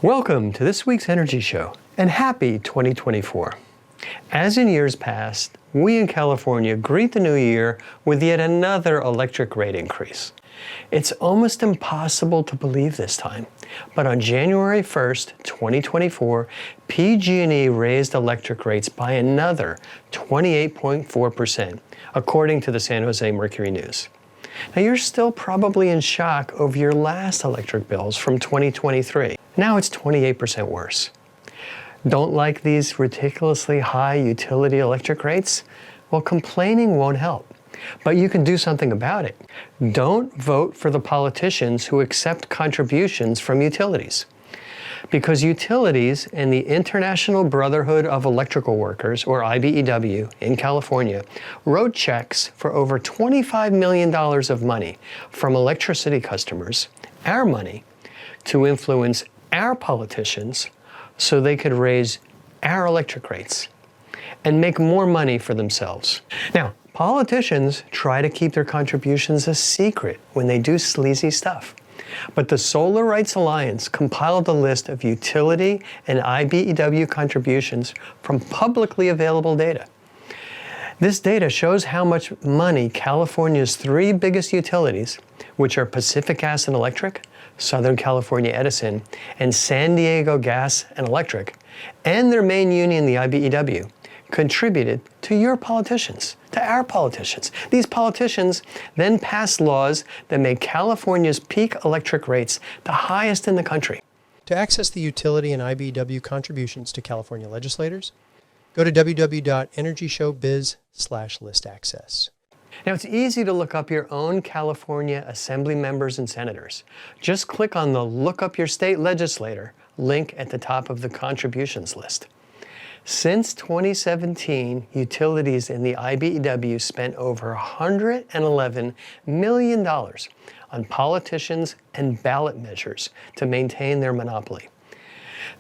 Welcome to this week's Energy Show, and happy 2024. As in years past, we in California greet the new year with yet another electric rate increase. It's almost impossible to believe this time, but on January 1st, 2024, PG&E raised electric rates by another 28.4%, according to the San Jose Mercury News. Now, you're still probably in shock over your last electric bills from 2023. Now it's 28% worse. Don't like these ridiculously high utility electric rates? Well, complaining won't help, but you can do something about it. Don't vote for the politicians who accept contributions from utilities. Because utilities and the International Brotherhood of Electrical Workers, or IBEW, in California, wrote checks for over $25 million of money from electricity customers, our money, to influence our politicians so they could raise our electric rates and make more money for themselves. Now, politicians try to keep their contributions a secret when they do sleazy stuff. But the Solar Rights Alliance compiled a list of utility and IBEW contributions from publicly available data. This data shows how much money California's three biggest utilities, which are Pacific Gas and Electric, Southern California Edison, and San Diego Gas and Electric, and their main union, the IBEW, contributed to your politicians, to our politicians. These politicians then passed laws that made California's peak electric rates the highest in the country. To access the utility and IBEW contributions to California legislators, go to www.energyshowbiz/listaccess. Now, it's easy to look up your own California Assembly members and senators. Just click on the Look Up Your State Legislator link at the top of the contributions list. Since 2017, utilities in the IBEW spent over $111 million on politicians and ballot measures to maintain their monopoly.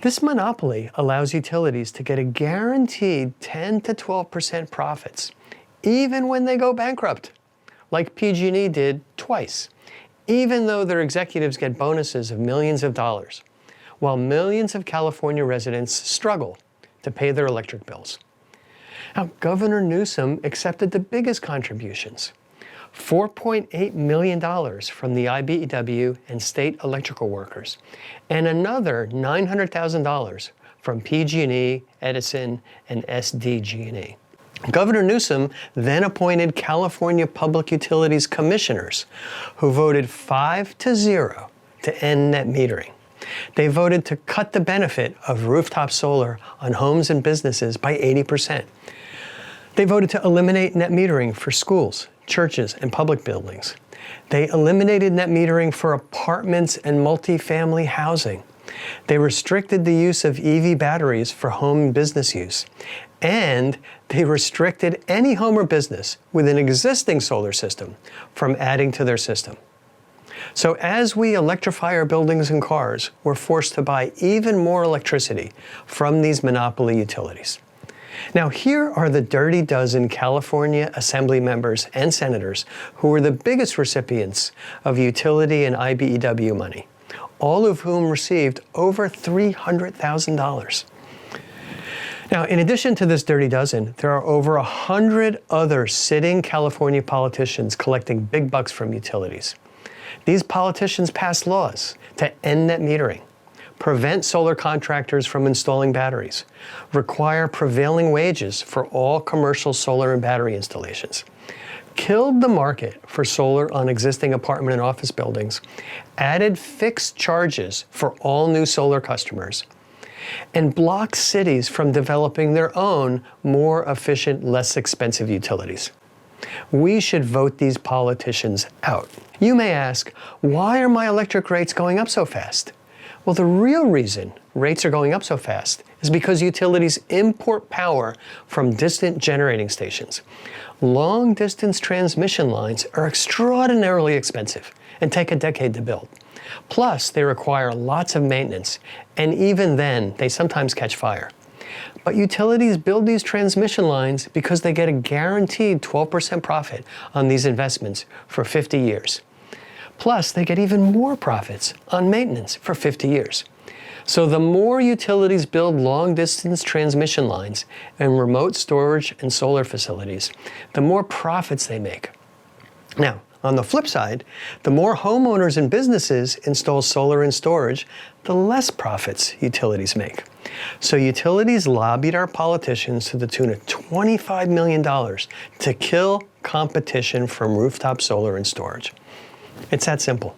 This monopoly allows utilities to get a guaranteed 10 to 12% profits, even when they go bankrupt, like PG&E did twice, even though their executives get bonuses of millions of dollars, while millions of California residents struggle to pay their electric bills. Now, Governor Newsom accepted the biggest contributions, $4.8 million from the IBEW and state electrical workers, and another $900,000 from PG&E, Edison, and SDG&E. Governor Newsom then appointed California Public Utilities commissioners who voted 5-0 to end net metering. They voted to cut the benefit of rooftop solar on homes and businesses by 80%. They voted to eliminate net metering for schools, churches, and public buildings. They eliminated net metering for apartments and multifamily housing. They restricted the use of EV batteries for home and business use. And they restricted any home or business with an existing solar system from adding to their system. So as we electrify our buildings and cars, we're forced to buy even more electricity from these monopoly utilities. Now, here are the dirty dozen California Assembly members and senators who were the biggest recipients of utility and IBEW money, all of whom received over $300,000. Now, in addition to this dirty dozen, there are over 100 other sitting California politicians collecting big bucks from utilities. These politicians passed laws to end net metering, prevent solar contractors from installing batteries, require prevailing wages for all commercial solar and battery installations, killed the market for solar on existing apartment and office buildings, added fixed charges for all new solar customers, and blocked cities from developing their own more efficient, less expensive utilities. We should vote these politicians out. You may ask, why are my electric rates going up so fast? Well, the real reason rates are going up so fast is because utilities import power from distant generating stations. Long-distance transmission lines are extraordinarily expensive and take a decade to build. Plus, they require lots of maintenance, and even then, they sometimes catch fire. But utilities build these transmission lines because they get a guaranteed 12% profit on these investments for 50 years. Plus, they get even more profits on maintenance for 50 years. So the more utilities build long-distance transmission lines and remote storage and solar facilities, the more profits they make. Now, on the flip side, the more homeowners and businesses install solar and storage, the less profits utilities make. So utilities lobbied our politicians to the tune of $25 million to kill competition from rooftop solar and storage. It's that simple.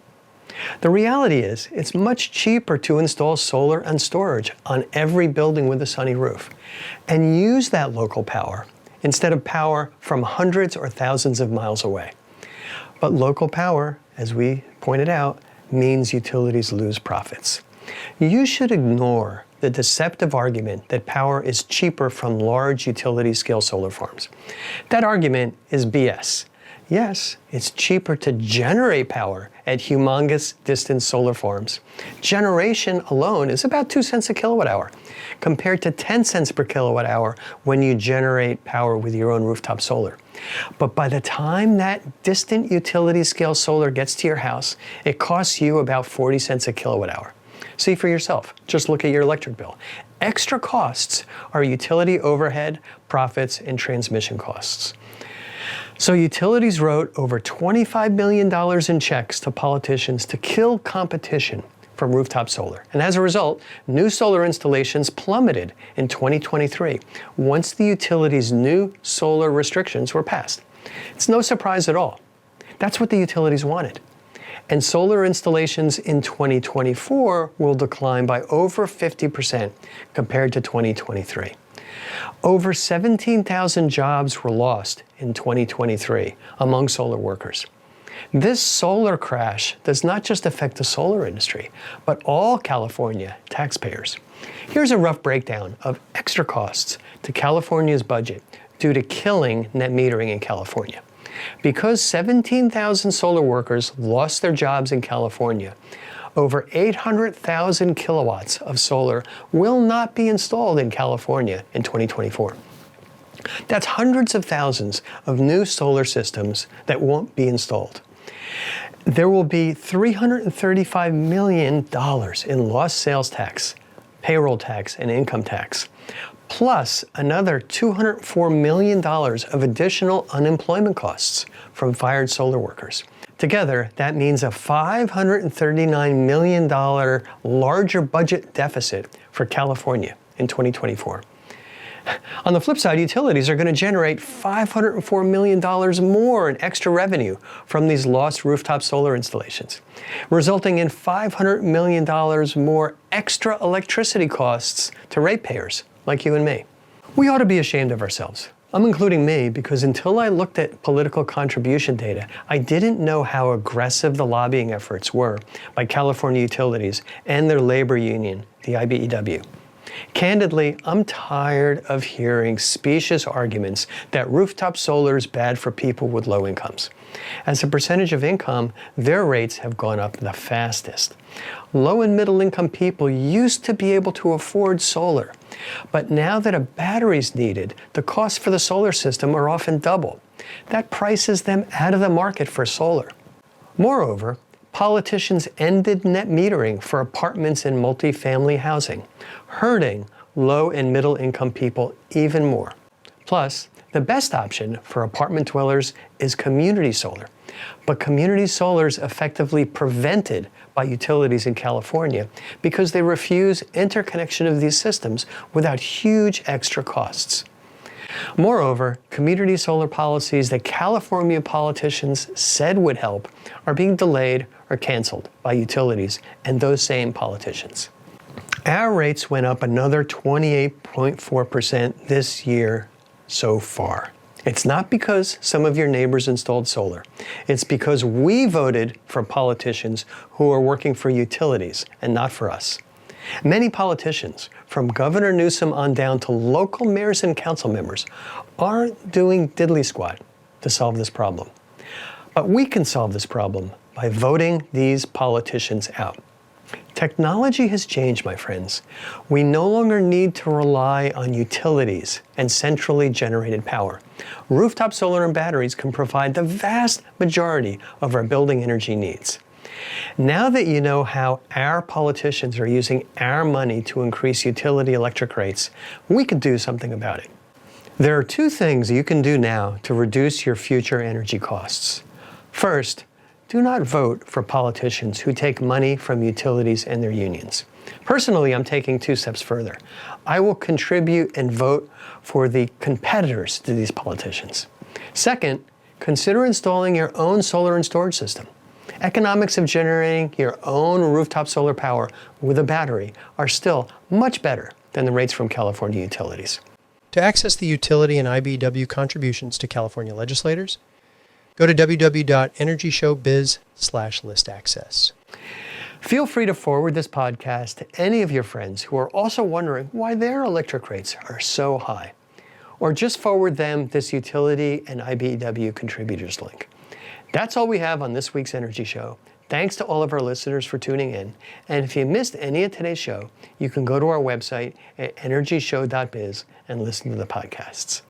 The reality is, it's much cheaper to install solar and storage on every building with a sunny roof and use that local power instead of power from hundreds or thousands of miles away. But local power, as we pointed out, means utilities lose profits. You should ignore the deceptive argument that power is cheaper from large utility-scale solar farms. That argument is BS. Yes, it's cheaper to generate power at humongous distance solar farms. Generation alone is about 2 cents a kilowatt hour, compared to 10 cents per kilowatt hour when you generate power with your own rooftop solar. But by the time that distant utility scale solar gets to your house, it costs you about 40 cents a kilowatt hour. See for yourself. Just look at your electric bill. Extra costs are utility overhead, profits, and transmission costs. So utilities wrote over $25 million in checks to politicians to kill competition from rooftop solar. And as a result, new solar installations plummeted in 2023 once the utilities' new solar restrictions were passed. It's no surprise at all. That's what the utilities wanted. And solar installations in 2024 will decline by over 50% compared to 2023. Over 17,000 jobs were lost in 2023 among solar workers. This solar crash does not just affect the solar industry, but all California taxpayers. Here's a rough breakdown of extra costs to California's budget due to killing net metering in California. Because 17,000 solar workers lost their jobs in California, over 800,000 kilowatts of solar will not be installed in California in 2024. That's hundreds of thousands of new solar systems that won't be installed. There will be $335 million in lost sales tax, payroll tax, and income tax, plus another $204 million of additional unemployment costs from fired solar workers. Together, that means a $539 million larger budget deficit for California in 2024. On the flip side, utilities are going to generate $504 million more in extra revenue from these lost rooftop solar installations, resulting in $500 million more extra electricity costs to ratepayers like you and me. We ought to be ashamed of ourselves. I'm including me because until I looked at political contribution data, I didn't know how aggressive the lobbying efforts were by California utilities and their labor union, the IBEW. Candidly, I'm tired of hearing specious arguments that rooftop solar is bad for people with low incomes. As a percentage of income, their rates have gone up the fastest. Low and middle income people used to be able to afford solar, but now that a battery is needed, the costs for the solar system are often double. That prices them out of the market for solar. Moreover, politicians ended net metering for apartments and multifamily housing, hurting low and middle income people even more. Plus, the best option for apartment dwellers is community solar. But community solar is effectively prevented by utilities in California because they refuse interconnection of these systems without huge extra costs. Moreover, community solar policies that California politicians said would help are being delayed or canceled by utilities and those same politicians. Our rates went up another 28.4% this year so far. It's not because some of your neighbors installed solar. It's because we voted for politicians who are working for utilities and not for us. Many politicians, from Governor Newsom on down to local mayors and council members, aren't doing diddly squat to solve this problem. But we can solve this problem by voting these politicians out. Technology has changed, my friends. We no longer need to rely on utilities and centrally generated power. Rooftop solar and batteries can provide the vast majority of our building energy needs. Now that you know how our politicians are using our money to increase utility electric rates, we can do something about it. There are two things you can do now to reduce your future energy costs. First, do not vote for politicians who take money from utilities and their unions. Personally, I'm taking two steps further. I will contribute and vote for the competitors to these politicians. Second, consider installing your own solar and storage system. Economics of generating your own rooftop solar power with a battery are still much better than the rates from California utilities. To access the utility and IBEW contributions to California legislators, go to www.energyshowbiz/listaccess. Feel free to forward this podcast to any of your friends who are also wondering why their electric rates are so high. Or just forward them this Utility and IBEW Contributors link. That's all we have on this week's Energy Show. Thanks to all of our listeners for tuning in. And if you missed any of today's show, you can go to our website at energyshow.biz and listen to the podcasts.